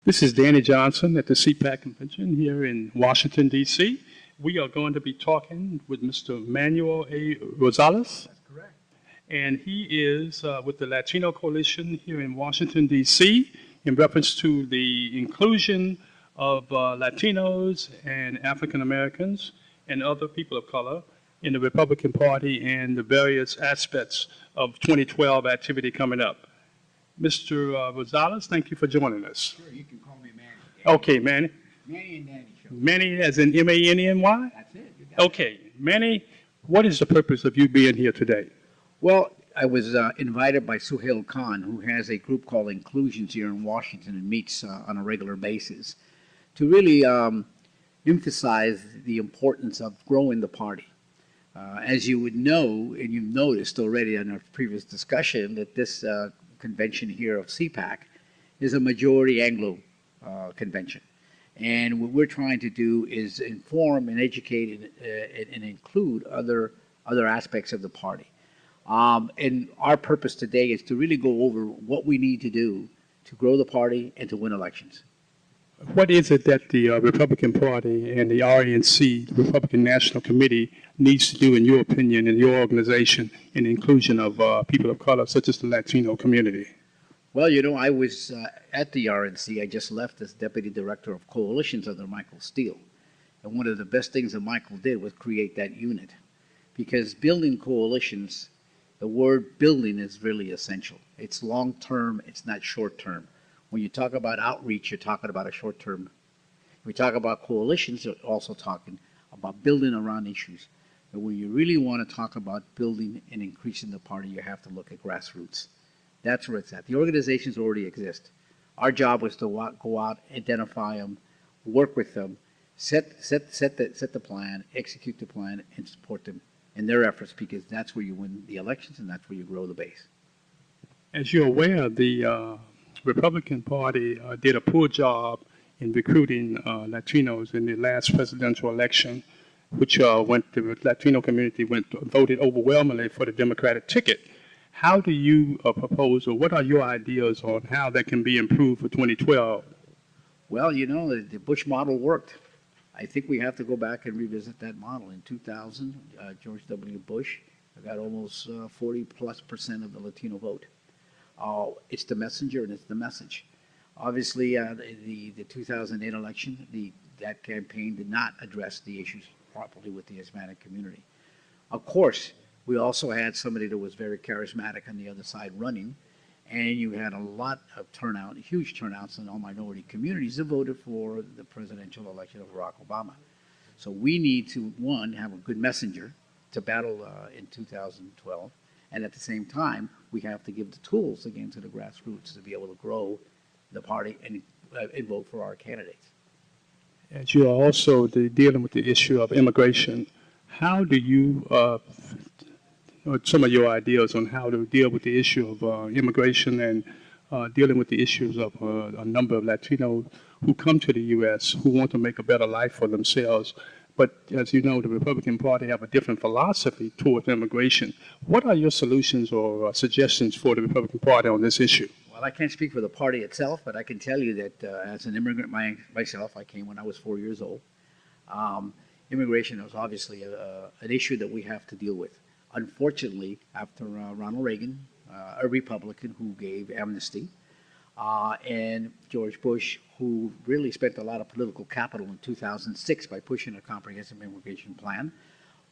This is Danny Johnson at the CPAC convention here in Washington, D.C. We are going to be talking with Mr. Manuel A. Rosales. That's correct. And he is with the Latino Coalition here in Washington, D.C. in reference to the inclusion of Latinos and African Americans and other people of color in the Republican Party and the various aspects of 2012 activity coming up. Mr. Rosales, thank you for joining us. Sure, you can call me Manny. Okay, Manny. Manny and Danny show. Manny as in M-A-N-N-Y? That's it. You got Okay, Manny, what is the purpose of you being here today? Well, I was invited by Suhail Khan, who has a group called Inclusions here in Washington and meets on a regular basis, to really emphasize the importance of growing the party. As you would know, and you've noticed already in our previous discussion, that this convention here of CPAC is a majority Anglo convention. And what we're trying to do is inform and educate and include other aspects of the party. And our purpose today is to really go over what we need to do to grow the party and to win elections. What is it that the Republican Party and the RNC, the Republican National Committee, needs to do, in your opinion, in your organization, in the inclusion of people of color, such as the Latino community? Well, you know, I was at the RNC. I just left as Deputy Director of Coalitions under Michael Steele. And one of the best things that Michael did was create that unit. Because building coalitions, the word building is really essential. It's long-term, it's not short-term. When you talk about outreach, you're talking about a short term. When we talk about coalitions, you're also talking about building around issues. But when you really want to talk about building and increasing the party, you have to look at grassroots. That's where it's at. The organizations already exist. Our job was to go out, identify them, work with them, set the plan, execute the plan, and support them in their efforts, because that's where you win the elections and that's where you grow the base. As you're aware, the Republican Party did a poor job in recruiting Latinos in the last presidential election, which the Latino community voted overwhelmingly for the Democratic ticket. How do you propose, or what are your ideas on how that can be improved for 2012? Well, you know, the Bush model worked. I think we have to go back and revisit that model. In 2000, George W. Bush got almost 40+% of the Latino vote. It's the messenger and it's the message. Obviously, the 2008 election, that campaign did not address the issues properly with the Hispanic community. Of course, we also had somebody that was very charismatic on the other side running, and you had a lot of turnout, huge turnouts in all minority communities that voted for the presidential election of Barack Obama. So we need to, one, have a good messenger to battle in 2012. And at the same time, we have to give the tools again to the grassroots to be able to grow the party and vote for our candidates. As you are also dealing with the issue of immigration, how do you, some of your ideas on how to deal with the issue of immigration and dealing with the issues of a number of Latinos who come to the U.S. who want to make a better life for themselves? But as you know, the Republican Party have a different philosophy towards immigration. What are your solutions or suggestions for the Republican Party on this issue? Well, I can't speak for the party itself, but I can tell you that as an immigrant myself, I came when I was 4 years old. Immigration was obviously an issue that we have to deal with. Unfortunately, after Ronald Reagan, a Republican who gave amnesty, and George Bush, who really spent a lot of political capital in 2006 by pushing a comprehensive immigration plan,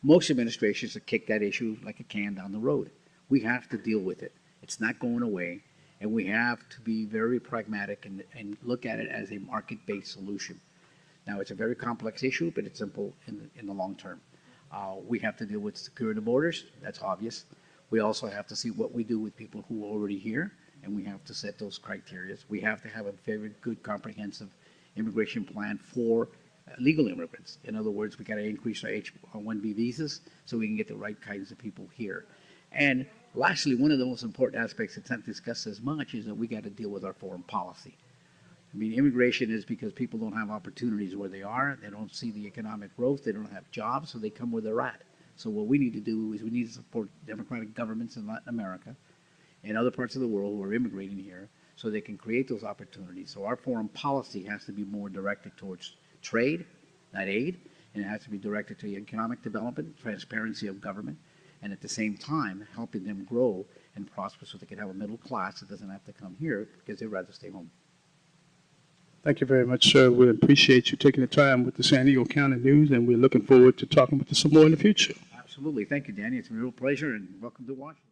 most administrations have kicked that issue like a can down the road. We have to deal with it. It's not going away, and we have to be very pragmatic and look at it as a market-based solution. Now, it's a very complex issue, but it's simple in the long term. We have to deal with securing the borders. That's obvious. We also have to see what we do with people who are already here, and we have to set those criteria. We have to have a very good, comprehensive immigration plan for legal immigrants. In other words, we got to increase our H-1B visas so we can get the right kinds of people here. And lastly, one of the most important aspects that's not discussed as much is that we got to deal with our foreign policy. I mean, immigration is because people don't have opportunities where they are. They don't see the economic growth. They don't have jobs, so they come where they're at. So what we need to do is we need to support democratic governments in Latin America and other parts of the world who are immigrating here so they can create those opportunities. So our foreign policy has to be more directed towards trade, not aid, and it has to be directed to economic development, transparency of government, and at the same time helping them grow and prosper so they can have a middle class that doesn't have to come here because they'd rather stay home. Thank you very much, sir. We appreciate you taking the time with the San Diego County News, and we're looking forward to talking with you some more in the future. Absolutely. Thank you, Danny. It's been a real pleasure, and welcome to Washington.